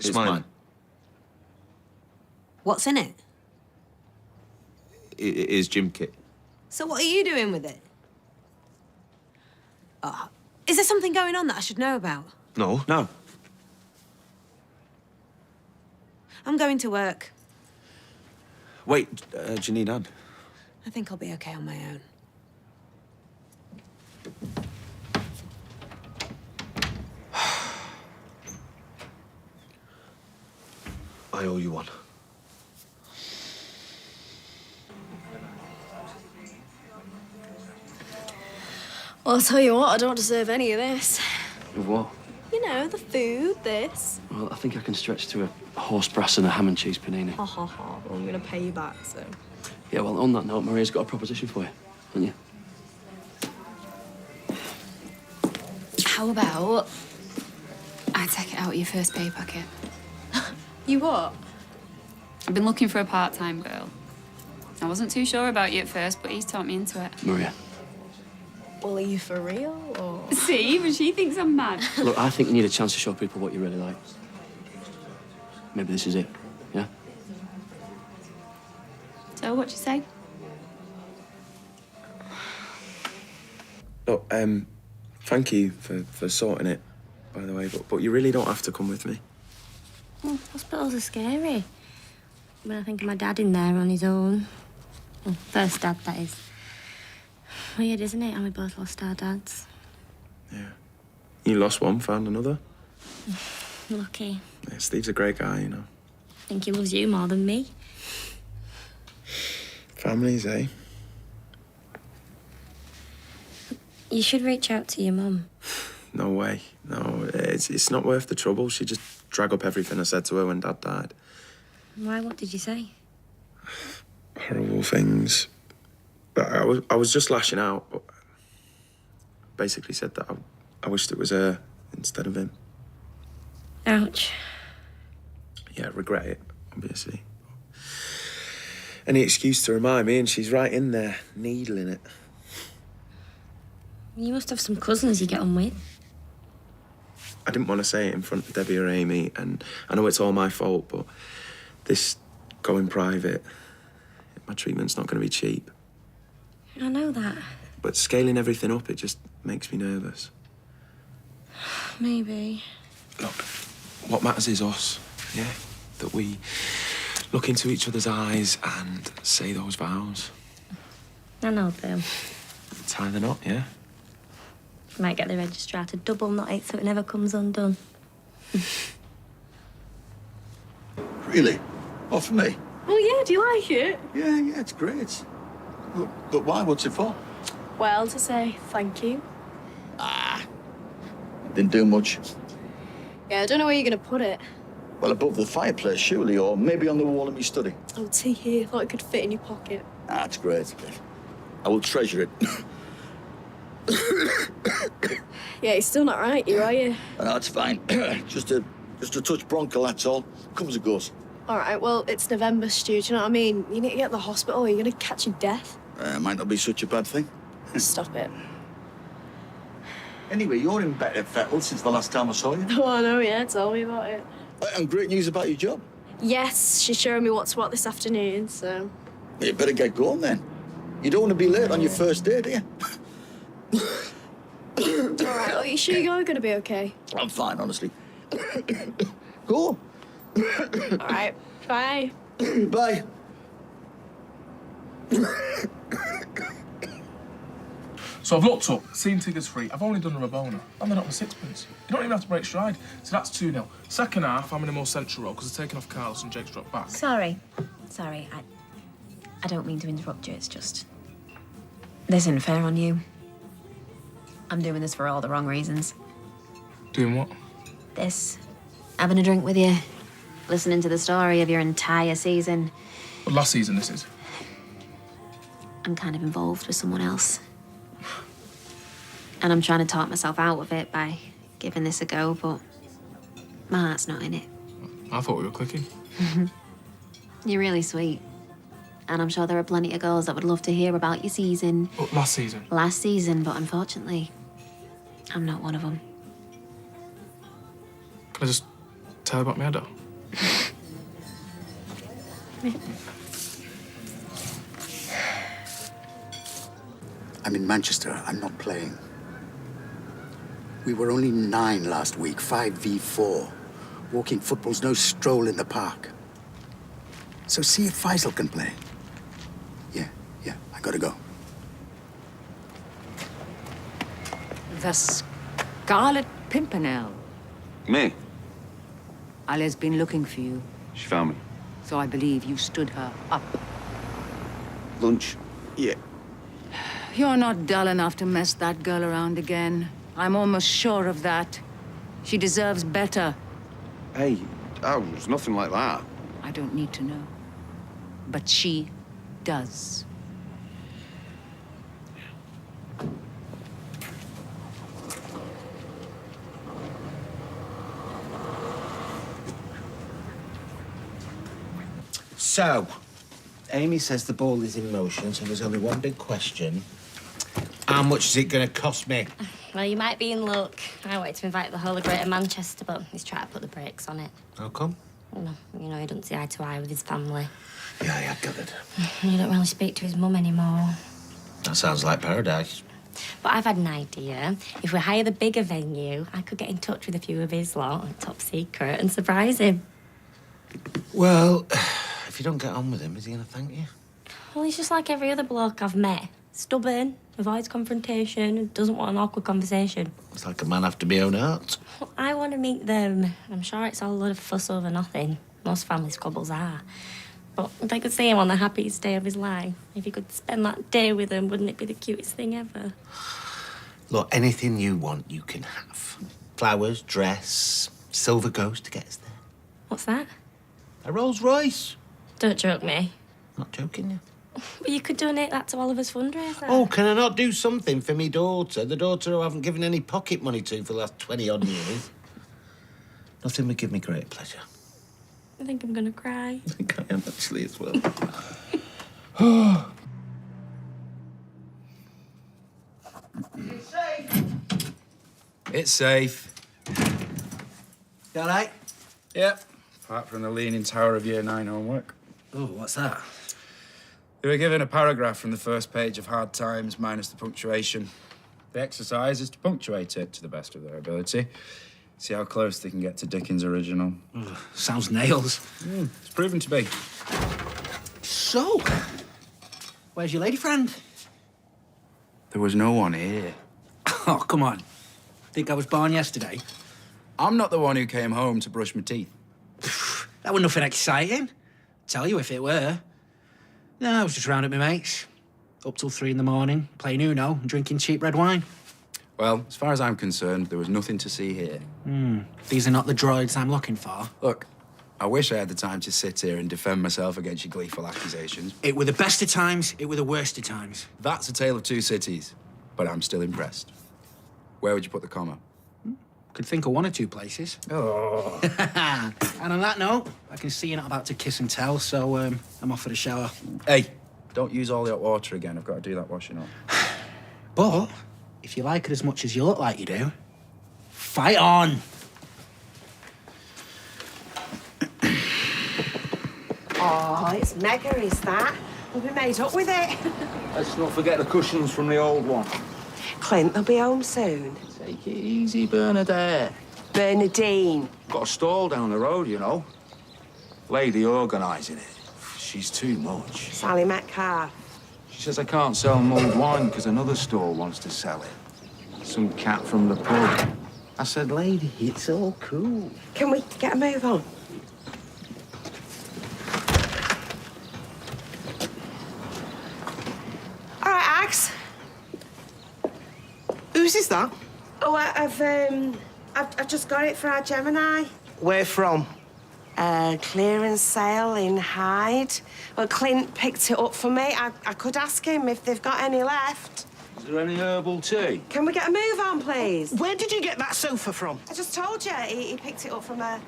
It's mine. What's in it? It is gym kit. So what are you doing with it? Oh, is there something going on that I should know about? No. No. I'm going to work. Wait, do you need Anne? I think I'll be okay on my own. I owe you one. Well, I'll tell you what, I don't deserve any of this. Of what? You know, the food, this. Well, I think I can stretch to a horse brass and a ham and cheese panini. Ha ha ha. Well, I'm gonna pay you back, so. Yeah, well, on that note, Maria's got a proposition for you, haven't you? How about I take it out of your first pay packet? You what? I've been looking for a part-time girl. I wasn't too sure about you at first, but he's talked me into it. Maria. Well, are you for real, or...? See, but she thinks I'm mad. Look, I think you need a chance to show people what you really like. Maybe this is it, yeah? So, what you say? Look, thank you for sorting it, by the way, but you really don't have to come with me. Well, hospitals are scary. When I think of my dad in there on his own. Well, first dad, that is. Weird, isn't it, how we both lost our dads? Yeah. You lost one, found another. Lucky. Yeah, Steve's a great guy, you know. I think he loves you more than me. Families, eh? You should reach out to your mum. No way. No, it's not worth the trouble. She just dragged up everything I said to her when Dad died. Why, what did you say? Horrible things. But I was just lashing out, but basically said that I wished it was her instead of him. Ouch. Yeah, I regret it, obviously. Any excuse to remind me, and she's right in there, needling it. You must have some cousins you get on with. I didn't want to say it in front of Debbie or Amy, and I know it's all my fault, but this going private, my treatment's not going to be cheap. I know that. But scaling everything up, it just makes me nervous. Maybe. Look, what matters is us, yeah? That we look into each other's eyes and say those vows. I know, Bill. Tie the knot, yeah? Might get the registrar to double knot it so it never comes undone. Really? Oh, for me? Well, yeah, do you like it? Yeah, it's great. But why? What's it for? Well, to say thank you. Didn't do much. Yeah, I don't know where you're gonna put it. Well, above the fireplace, surely, or maybe on the wall in my study. Oh, tea here. Thought it could fit in your pocket. That's great. I will treasure it. Yeah, you're still not right, are you? That's fine. just a touch bronchial, that's all. Comes and goes. All right, well, it's November, Stu, do you know what I mean? You need to get to the hospital or you're gonna catch your death. Might not be such a bad thing. Stop it. Anyway, you're in better fettle since the last time I saw you. Oh, I know, yeah, tell me about it. And great news about your job. Yes, she's showing me what's what this afternoon, so... You better get going then. You don't want to be late on your first day, do you? All right, are you sure you're gonna be okay? I'm fine, honestly. Go on. All right, bye. Bye. So I've looked up, seen Tigger's free. I've only done a Rabona, and they're not on sixpence. You don't even have to break stride. So that's 2-0. Second half, I'm in a more central role because they're taking off Carlos and Jake's dropped back. Sorry, I don't mean to interrupt you, it's just... This isn't fair on you. I'm doing this for all the wrong reasons. Doing what? This. Having a drink with you. Listening to the story of your entire season. Well, last season this is. I'm kind of involved with someone else. And I'm trying to talk myself out of it by giving this a go, but my heart's not in it. I thought we were clicking. You're really sweet. And I'm sure there are plenty of girls that would love to hear about your season. Oh, last season? Last season, but unfortunately, I'm not one of them. Can I just Tell you about my header. I'm in Manchester. I'm not playing. We were only 9 last week, 5v4. Walking football's no stroll in the park. So see if Faisal can play. Yeah, I gotta go. The Scarlet Pimpernel. Me? Ali's been looking for you, She found me. so I believe you stood her up. Lunch? Yeah. You're not dull enough to mess that girl around again. I'm almost sure of that. She deserves better. Hey, oh, it was nothing like that. I don't need to know. But she does. So, Amy says the ball is in motion, so there's only one big question. How much is it going to cost me? Well, you might be in luck. I wanted to invite the whole of Greater Manchester, but he's trying to put the brakes on it. How come? Well, you know, he doesn't see eye to eye with his family. Yeah, I gathered. You don't really speak to his mum anymore. That sounds like paradise. But I've had an idea. If we hire the bigger venue, I could get in touch with a few of his lot, top secret, and surprise him. Well, if you don't get on with him, is he going to thank you? Well, he's just like every other bloke I've met. Stubborn, avoids confrontation, and doesn't want an awkward conversation. It's like a man after my own heart. Well, I want to meet them. I'm sure it's all a lot of fuss over nothing. Most family squabbles are. But if I could see him on the happiest day of his life, if he could spend that day with him, wouldn't it be the cutest thing ever? Look, anything you want, you can have. Flowers, dress, silver ghost to get us there. What's that? A Rolls Royce. Don't joke me. Not joking you. But you could donate that to Oliver's fundraiser. Oh, can I not do something for me daughter? The daughter who I haven't given any pocket money to for the last 20-odd years. Nothing would give me greater pleasure. I think I'm gonna cry. I think I am actually as well. It's safe. It's safe. You all right? Yep. Apart from the Leaning Tower of Year 9 homework. Oh, what's that? They were given a paragraph from the first page of Hard Times minus the punctuation. The exercise is to punctuate it to the best of their ability. See how close they can get to Dickens' original. Ugh, sounds nails. It's proven to be. So, where's your lady friend? There was no one here. Oh, come on. Think I was born yesterday? I'm not the one who came home to brush my teeth. That was nothing exciting. Tell you if it were. No, I was just round at my mates. Up till 3 in the morning, playing Uno and drinking cheap red wine. Well, as far as I'm concerned, there was nothing to see here. These are not the droids I'm looking for. Look, I wish I had the time to sit here and defend myself against your gleeful accusations. It were the best of times, it were the worst of times. That's a tale of two cities, but I'm still impressed. Where would you put the comma? Could think of 1 or 2 places. Oh. And on that note, I can see you're not about to kiss and tell, so I'm off for the shower. Hey, don't use all the hot water again. I've got to do that washing up. But if you like it as much as you look like you do, fight on. Oh, it's mega, is that? We'll be made up with it. Let's not forget the cushions from the old one. Clint, they'll be home soon. Take it easy, Bernadette. Bernadine. Got a stall down the road, you know. Lady organising it. She's too much. Sally Metcalf. She says I can't sell mulled wine because another stall wants to sell it. Some cat from the pub. I said, lady, it's all cool. Can we get a move on? All right, Axe. Whose is that? Oh, I've just got it for our Gemini. Where from? Clearance sale in Hyde. Well, Clint picked it up for me. I could ask him if they've got any left. Is there any herbal tea? Can we get a move on, please? Where did you get that sofa from? I just told you. He picked it up from a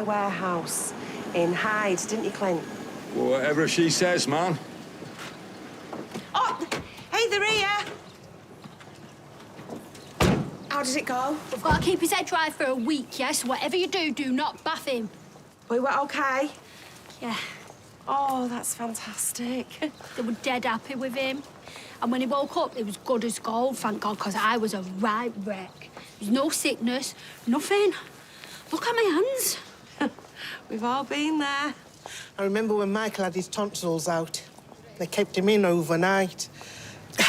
warehouse in Hyde, didn't you, Clint? Well, whatever she says, man. Oh, hey, they're here. How did it go? We've got to keep his head dry for a week, yes? Whatever you do, do not bath him. We were okay? Yeah. Oh, that's fantastic. They were dead happy with him. And when he woke up, he was good as gold, thank God, because I was a right wreck. There's no sickness, nothing. Look at my hands. We've all been there. I remember when Michael had his tonsils out. They kept him in overnight.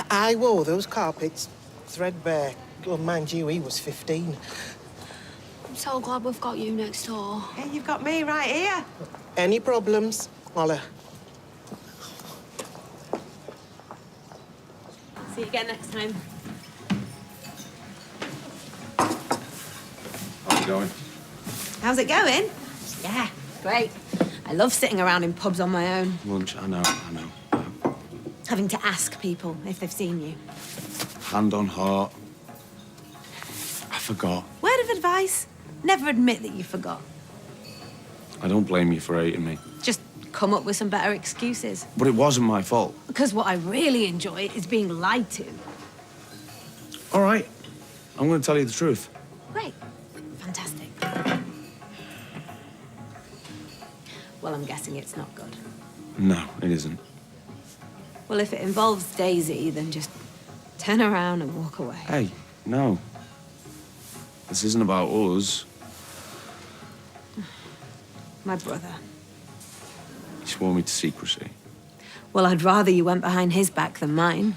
I wore those carpets threadbare. Well, mind you, he was 15. I'm so glad we've got you next door. Hey, you've got me right here. Any problems, holler. See you again next time. How's it going? How's it going? Yeah, great. I love sitting around in pubs on my own, Lunch, I know. having to ask people if they've seen you. Hand on heart. I forgot. Word of advice, never admit that you forgot. I don't blame you for hating me. Just come up with some better excuses. But it wasn't my fault. Because what I really enjoy is being lied to. All right. I'm going to tell you the truth. Great. Fantastic. Well, I'm guessing it's not good. No, it isn't. Well, if it involves Daisy, then just turn around and walk away. Hey, no. This isn't about us. My brother. He swore me to secrecy. Well, I'd rather you went behind his back than mine.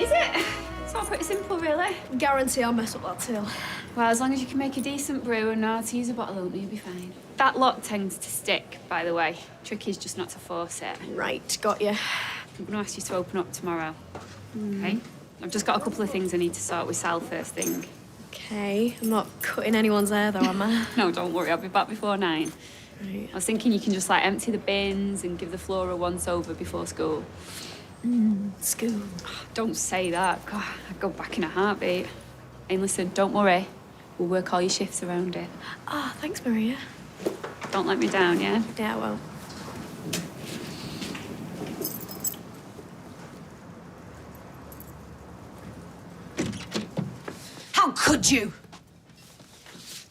Is it? It's all pretty simple, really. Guarantee I'll mess up that till. Well, as long as you can make a decent brew and know how to use a bottle opener, you'll be fine. That lock tends to stick, by the way. Trick is just not to force it. Right, got you. I'm going to ask you to open up tomorrow. Okay? I've just got a couple of things I need to sort with Sal first thing. Okay, I'm not cutting anyone's hair though, am I? No, don't worry, I'll be back before 9. Right. I was thinking you can just, like, empty the bins and give the floor a once-over before school. School. Don't say that. God, I'd go back in a heartbeat. And listen, don't worry. We'll work all your shifts around it. Ah, thanks, Maria. Don't let me down, yeah? Yeah, well. How could you?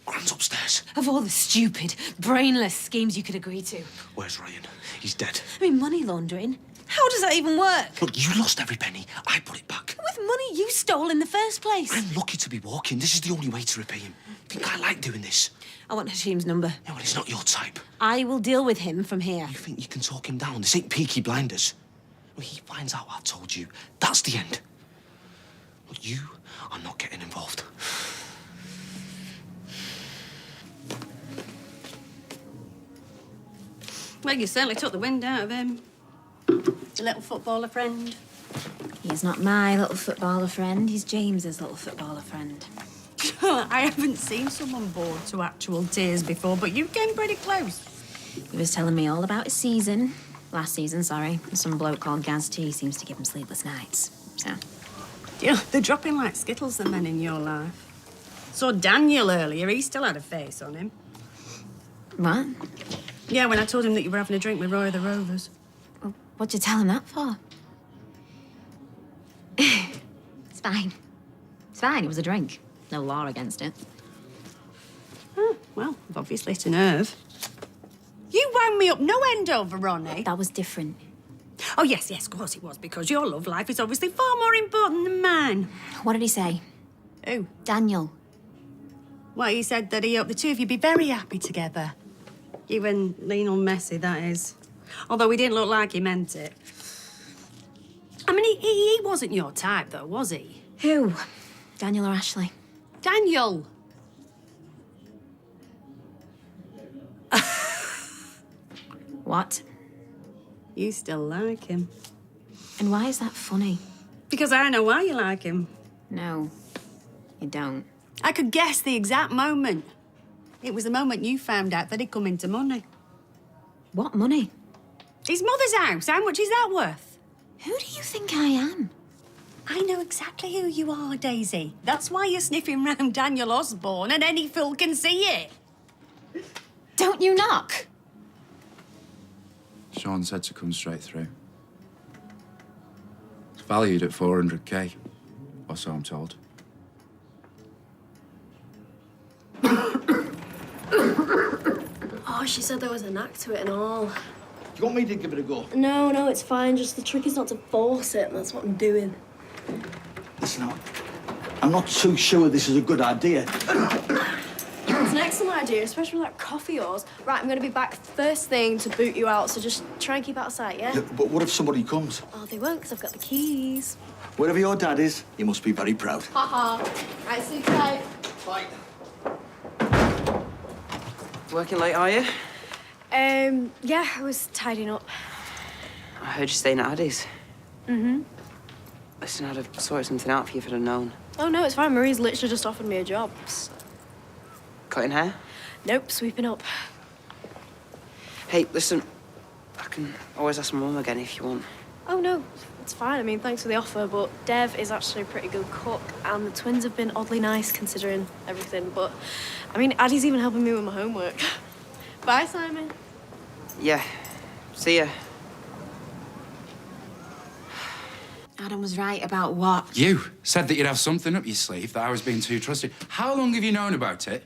Grant's upstairs. Of all the stupid, brainless schemes you could agree to. Where's Ryan? He's dead. I mean, money laundering. How does that even work? Look, you lost every penny. I put it back. With money you stole in the first place. I'm lucky to be walking. This is the only way to repay him. Think I like doing this? I want Hashim's number. Yeah, well, he's not your type. I will deal with him from here. You think you can talk him down? This ain't Peaky Blinders. When he finds out I've told you, that's the end. But you are not getting involved. Well, you certainly took the wind out of him. Your little footballer friend. He's not my little footballer friend. He's James's little footballer friend. I haven't seen someone bored to actual tears before, but you came pretty close. He was telling me all about his season. Last season, sorry. Some bloke called Gaz T seems to give him sleepless nights. So. You know, they're dropping like skittles, the men in your life. Saw Daniel earlier. He still had a face on him. What? Yeah, when I told him that you were having a drink with Roy of the Rovers. Well, what'd you tell him that for? It's fine. It's fine. It was a drink. No law against it. Oh, well, I've obviously hit a nerve. You wound me up no end over Ronnie. That was different. Oh, yes, of course it was, because your love life is obviously far more important than mine. What did he say? Who? Daniel. Well, he said that he hoped the two of you be very happy together. You and Lionel Messi, that is. Although he didn't look like he meant it. I mean, he wasn't your type, though, was he? Who? Daniel or Ashley? Daniel! What? You still like him. And why is that funny? Because I know why you like him. No, you don't. I could guess the exact moment. It was the moment you found out that he'd come into money. What money? His mother's house. How much is that worth? Who do you think I am? I know exactly who you are, Daisy. That's why you're sniffing round Daniel Osborne, and any fool can see it. Don't you knock? Sean said to come straight through. It's valued at 400k, or so I'm told. Oh, she said there was a knack to it and all. Do you want me to give it a go? No, it's fine. Just the trick is not to force it, and that's what I'm doing. Listen, I'm not too sure this is a good idea. It's an excellent idea, especially with that coffee of yours. Right, I'm going to be back first thing to boot you out, so just try and keep out of sight, yeah? Yeah, but what if somebody comes? Oh, they won't, because I've got the keys. Wherever your dad is, he must be very proud. Ha-ha. Right, see you tonight. Bye. Working late, are you? Yeah, I was tidying up. I heard you staying at Addie's. Mm-hmm. Listen, I'd have sorted something out for you if I'd have known. Oh, no, it's fine. Marie's literally just offered me a job. Cutting hair? Nope, sweeping up. Hey, listen, I can always ask my mum again if you want. Oh, no, it's fine. I mean, thanks for the offer, but Dev is actually a pretty good cook, and the twins have been oddly nice considering everything. But, I mean, Addie's even helping me with my homework. Bye, Simon. Yeah, see ya. Adam was right about what? You said that you'd have something up your sleeve, that I was being too trusting. How long have you known about it?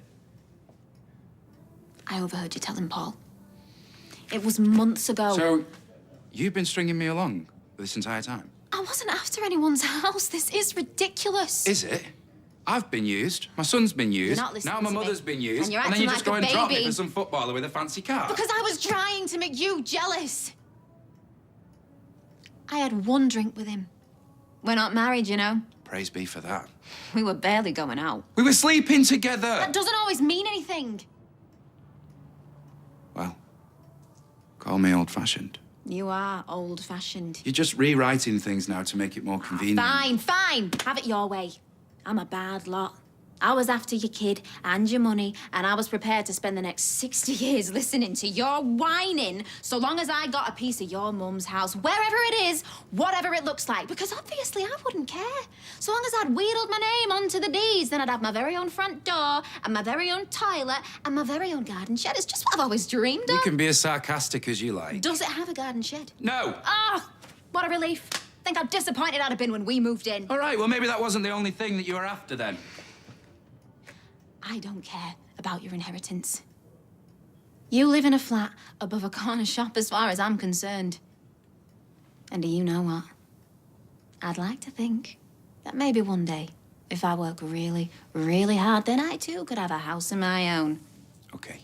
I overheard you telling Paul. It was months ago. So, you've been stringing me along this entire time? I wasn't after anyone's house. This is ridiculous. Is it? I've been used. My son's been used. You're not listening now my to me. mother's been used. And you're then acting you just like go a and drop me baby. for some footballer with a fancy car. Because I was trying to make you jealous. I had one drink with him. We're not married, you know. Praise be for that. We were barely going out. We were sleeping together. That doesn't always mean anything. Well, call me old-fashioned. You are old-fashioned. You're just rewriting things now to make it more convenient. Fine, fine. Have it your way. I'm a bad lot. I was after your kid and your money, and I was prepared to spend the next 60 years listening to your whining so long as I got a piece of your mum's house, wherever it is, whatever it looks like, because obviously I wouldn't care. So long as I'd wheedled my name onto the deeds, then I'd have my very own front door and my very own toilet and my very own garden shed. It's just what I've always dreamed of. You can be as sarcastic as you like. Does it have a garden shed? No. Oh, what a relief. Think how disappointed I'd have been when we moved in. All right, well, maybe that wasn't the only thing that you were after then. I don't care about your inheritance. You live in a flat above a corner shop as far as I'm concerned. And do you know what? I'd like to think that maybe one day, if I work really, really hard, then I too could have a house of my own. Okay.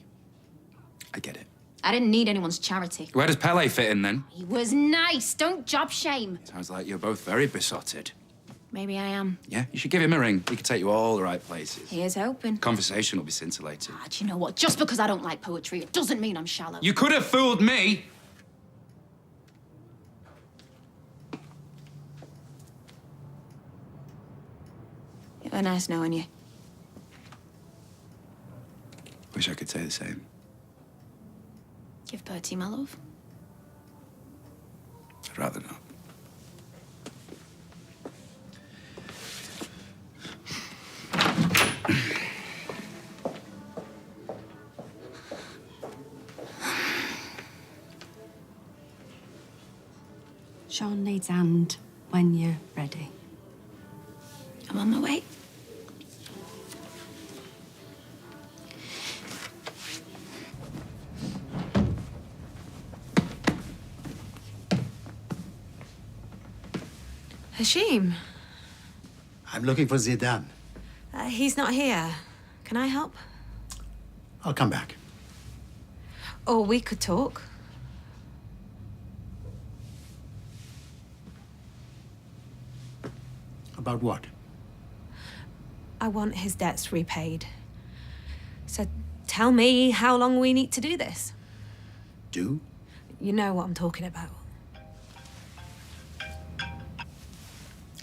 I get it. I didn't need anyone's charity. Where does Pele fit in then? He was nice. Don't job shame. Sounds like you're both very besotted. Maybe I am. Yeah, you should give him a ring. He could take you all the right places. Here's hoping. Conversation will be scintillating. Ah, do you know what? Just because I don't like poetry, it doesn't mean I'm shallow. You could have fooled me. It was nice knowing you. Wish I could say the same. Give Prt2 my love. I'd rather not. Sean needs hand when you're ready. I'm on my way. Hashim, I'm looking for Zidane. he's not here. Can I help? I'll come back. Or we could talk. About what? I want his debts repaid. So tell me how long we need to do this. Do? You know what I'm talking about.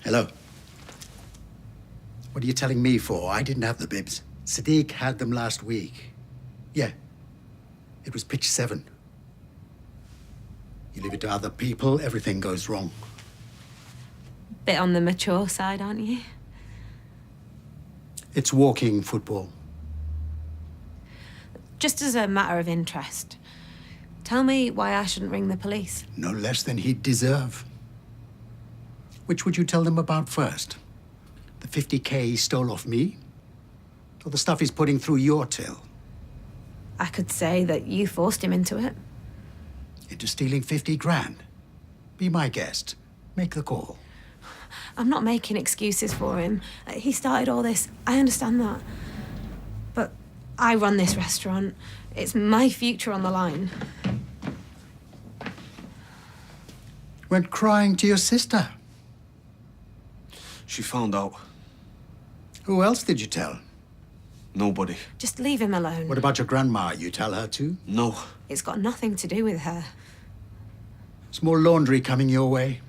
Hello. What are you telling me for? I didn't have the bibs. Sadiq had them last week. Yeah. It was pitch 7. You leave it to other people, everything goes wrong. Bit on the mature side, aren't you? It's walking football. Just as a matter of interest, tell me why I shouldn't ring the police. No less than he'd deserve. Which would you tell them about first? The 50K he stole off me? Or the stuff he's putting through your till? I could say that you forced him into it. Into stealing 50 grand? Be my guest. Make the call. I'm not making excuses for him. He started all this. I understand that. But I run this restaurant. It's my future on the line. Went crying to your sister. She found out. Who else did you tell? Nobody. Just leave him alone. What about your grandma? You tell her too? No. It's got nothing to do with her. There's more laundry coming your way.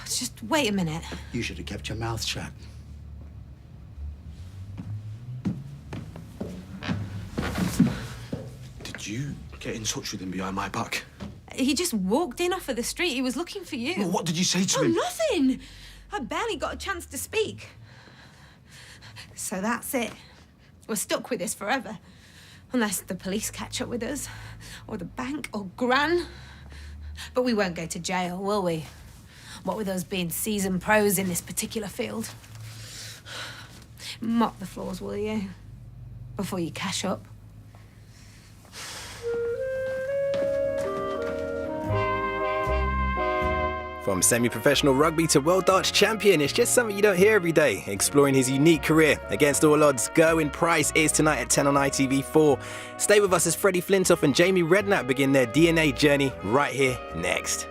Just wait a minute. You should have kept your mouth shut. Did you get in touch with him behind my back? He just walked in off of the street. He was looking for you. Well, what did you say to him? Nothing. I barely got a chance to speak. So that's it. We're stuck with this forever. Unless the police catch up with us, or the bank, or Gran. But we won't go to jail, will we? What with us being seasoned pros in this particular field. Mop the floors, will you? Before you cash up. From semi-professional rugby to world darts champion, it's just something you don't hear every day. Exploring his unique career against all odds, Gerwyn Price is tonight at 10 on ITV4. Stay with us as Freddie Flintoff and Jamie Redknapp begin their DNA journey right here next.